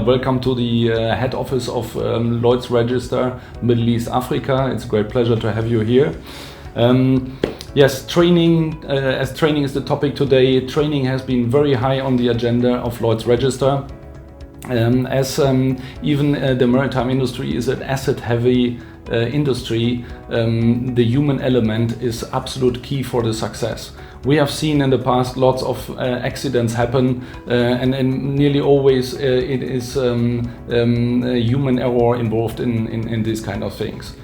welcome to the head office of Lloyd's Register, Middle East Africa. It's a great pleasure to have you here. Yes, training, as training is the topic today, training has been very high on the agenda of Lloyd's Register. Even the maritime industry is an asset-heavy industry, the human element is absolute key for the success. We have seen in the past lots of accidents happen, and nearly always it is human error involved in these kind of things.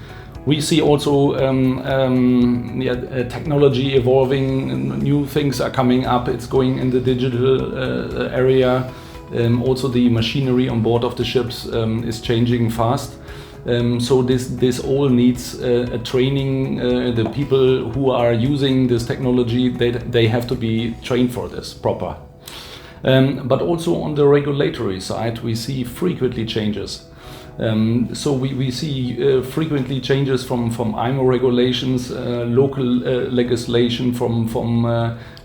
We see also technology evolving, new things are coming up, it's going in the digital area. Also the machinery on board of the ships is changing fast. So this all needs a training. The people who are using this technology, they have to be trained for this proper. But also on the regulatory side, we see frequently changes. So we see frequently changes from IMO regulations, local legislation from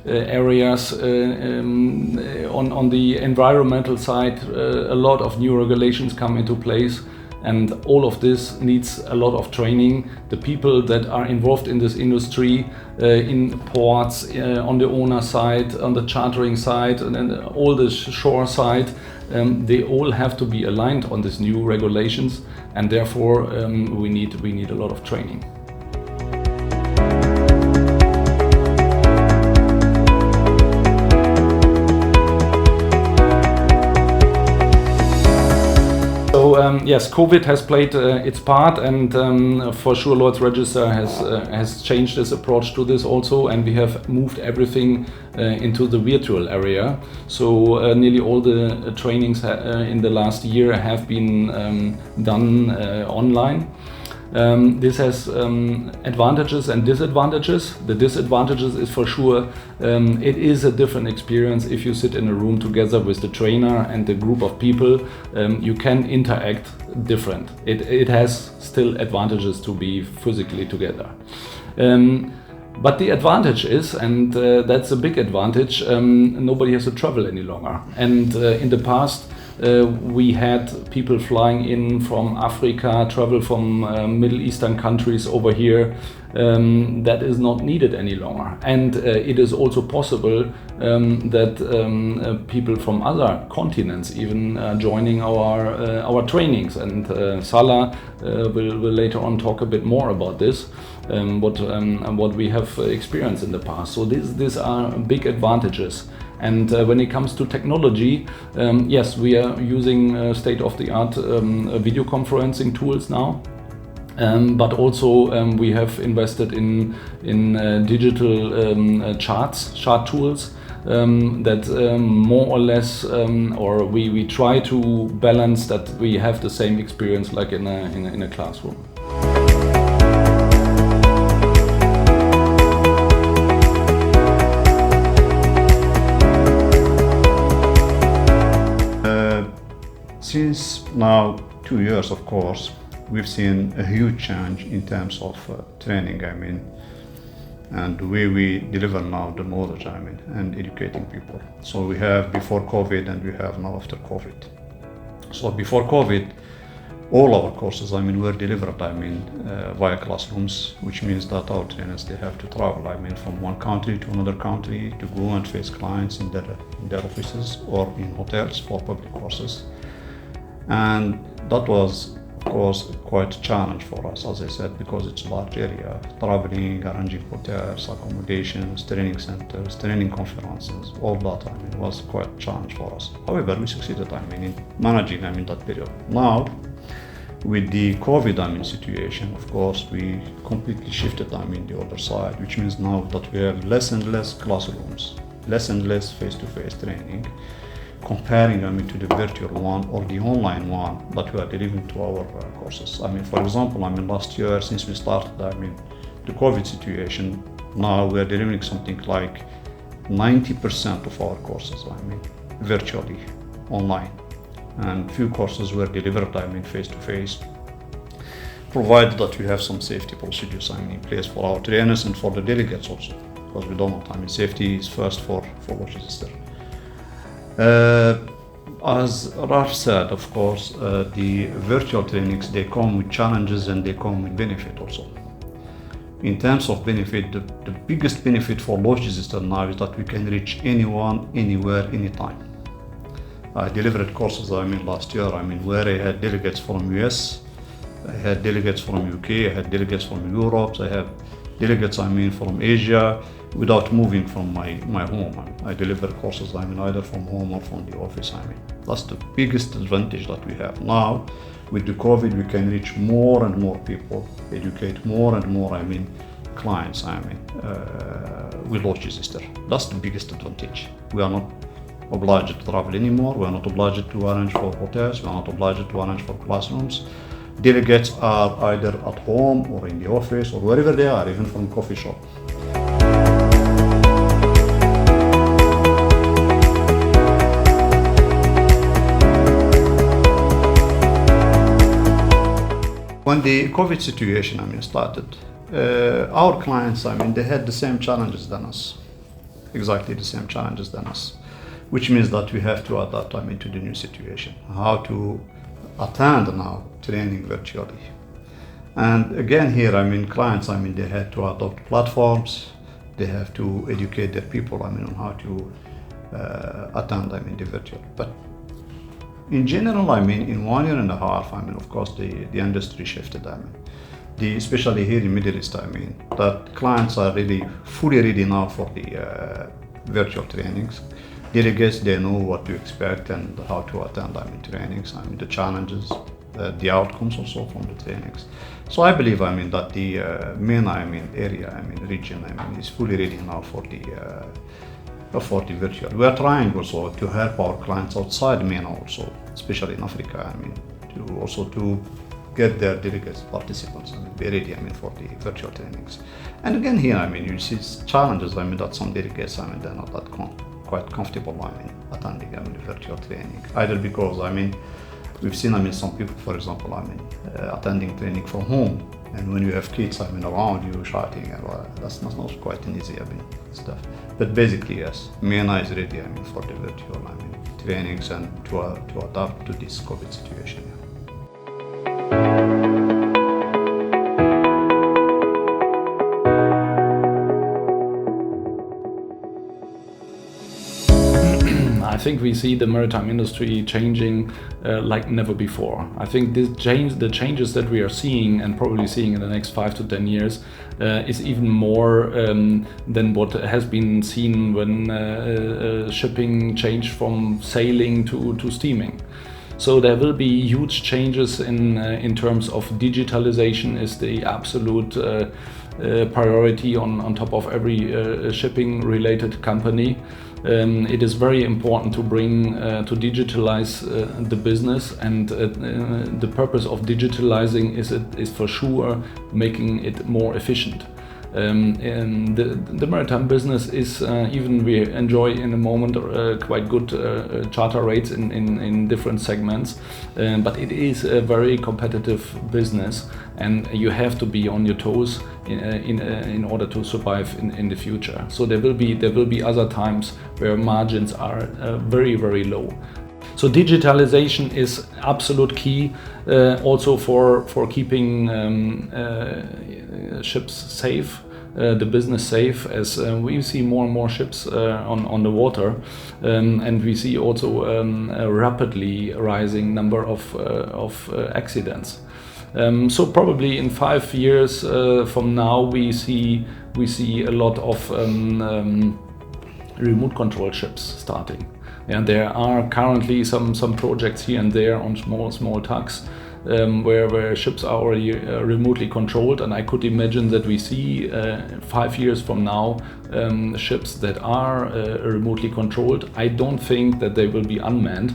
areas. On the environmental side, a lot of new regulations come into place. And all of this needs a lot of training. The people that are involved in this industry, in ports, on the owner side, on the chartering side, and all the shore side, they all have to be aligned on these new regulations, and therefore we need a lot of training. Yes, COVID has played its part, and for sure Lloyd's Register has changed its approach to this also, and we have moved everything into the virtual area. So nearly all the trainings in the last year have been done online. This has advantages and disadvantages. The disadvantages is for sure it is a different experience if you sit in a room together with the trainer and the group of people. You can interact different. It has still advantages to be physically together. But the advantage is, and that's a big advantage, nobody has to travel any longer. And in the past, we had people flying in from Africa, travel from Middle Eastern countries over here. That is not needed any longer. And it is also possible that people from other continents even are joining our trainings. And Salah will later on talk a bit more about this, what we have experienced in the past. So these are big advantages. And when it comes to technology, yes, we are using state-of-the-art video conferencing tools now. But also we have invested in digital chart tools that more or less, or we try to balance that we have the same experience like in a classroom. Since now 2 years, of course, we've seen a huge change in terms of training, and the way we deliver now the knowledge, and educating people. So we have before COVID and we have now after COVID. So before COVID, all our courses, were delivered, via classrooms, which means that our trainers, they have to travel, from one country to another country to go and face clients in their offices or in hotels for public courses. And that was, of course, quite a challenge for us, as I said, because it's a large area. Traveling, arranging hotels, accommodations, training centers, training conferences, all that, was quite a challenge for us. However, we succeeded, in managing, that period. Now, with the COVID, situation, of course, we completely shifted, the other side, which means now that we have less and less classrooms, less and less face-to-face training, comparing to the virtual one or the online one that we are delivering to our courses. For example, last year, since we started, the COVID situation, now we are delivering something like 90% of our courses, virtually online. And few courses were delivered, face-to-face, provided that we have some safety procedures, in place for our trainers and for the delegates also, because we don't know, safety is first for Lloyd's Register. As Raf said, of course, the virtual trainings, they come with challenges and they come with benefit also. In terms of benefit, the biggest benefit for logistics now is that we can reach anyone, anywhere, anytime. I delivered courses, last year, where I had delegates from US, I had delegates from UK, I had delegates from Europe, I have delegates, from Asia, without moving from my home. I deliver courses, either from home or from the office. That's the biggest advantage that we have. Now, with the COVID, we can reach more and more people, educate more and more, clients, with logistics. That's the biggest advantage. We are not obliged to travel anymore. We are not obliged to arrange for hotels. We are not obliged to arrange for classrooms. Delegates are either at home or in the office or wherever they are, even from coffee shop. When the COVID situation started, our clients, they had the same challenges than us, exactly the same challenges than us, which means that we have to adapt to the new situation, how to attend now training virtually. And again here, clients, they had to adopt platforms, they have to educate their people, on how to attend, the virtual. But in general, in 1 year and a half, of course, the industry shifted, especially here in Middle East, that clients are really fully ready now for the virtual trainings. Delegates, they know what to expect and how to attend, trainings, the challenges, the outcomes also from the trainings. So I believe, that the MENA, area, region, is fully ready now for the virtual. We are trying also to help our clients outside MENA also, especially in Africa, to get their delegates, participants, be ready, for the virtual trainings. And again here, you see challenges, that some delegates, they're not that quite comfortable, attending, the virtual training. Either because, we've seen, some people, for example, attending training from home, and when you have kids, around you shouting, that's not quite an easy, stuff. But basically, yes, MENA is ready, for the virtual, trainings and to adapt to this COVID situation. I think we see the maritime industry changing like never before. I think the changes that we are seeing and probably seeing in the next 5 to 10 years is even more than what has been seen when shipping changed from sailing to steaming. So there will be huge changes in terms of digitalization is the absolute priority on top of every shipping related company. It is very important to bring to digitalize the business, and the purpose of digitalizing is for sure making it more efficient. And the maritime business is even we enjoy in the moment quite good charter rates in different segments, but it is a very competitive business, and you have to be on your toes in order to survive in the future. So there will be other times where margins are very, very low. So digitalization is absolute key, also for keeping ships safe, the business safe, as we see more and more ships on the water, and we see also a rapidly rising number of accidents. So probably in 5 years from now we see a lot of remote control ships starting. And there are currently some projects here and there on small tugs where ships are already remotely controlled, and I could imagine that we see 5 years from now ships that are remotely controlled. I don't think that they will be unmanned.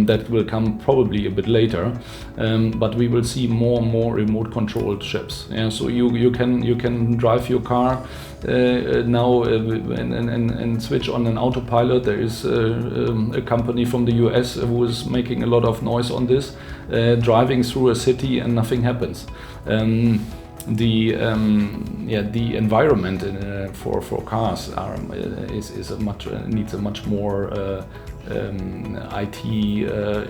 That will come probably a bit later, but we will see more and more remote controlled ships. Yeah, so you can drive your car now and switch on an autopilot. There is a company from the US who is making a lot of noise on this, driving through a city and nothing happens. The environment for cars needs a much more IT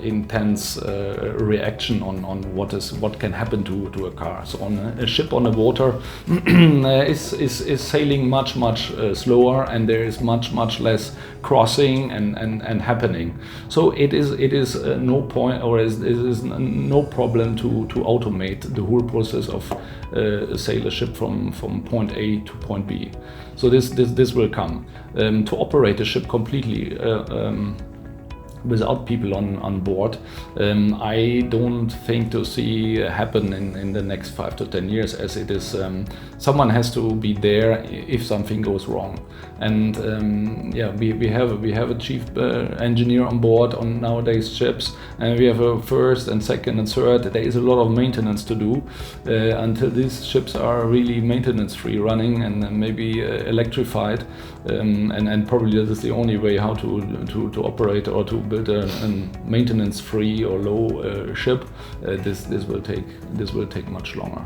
intense reaction on what can happen to a car. So on a ship on the water is sailing much slower, and there is much less crossing and happening. So it is no point, or it is no problem to automate the whole process of sail a ship from point A to point B. So this will come. To operate a ship completely without people on board, I don't think to see happen in the next 5 to 10 years, as it is someone has to be there if something goes wrong. And we have a chief engineer on board on nowadays ships, and we have a first and second and third. There is a lot of maintenance to do until these ships are really maintenance free running and maybe electrified, and probably this is the only way how to operate or to build a maintenance free or low ship. This will take much longer.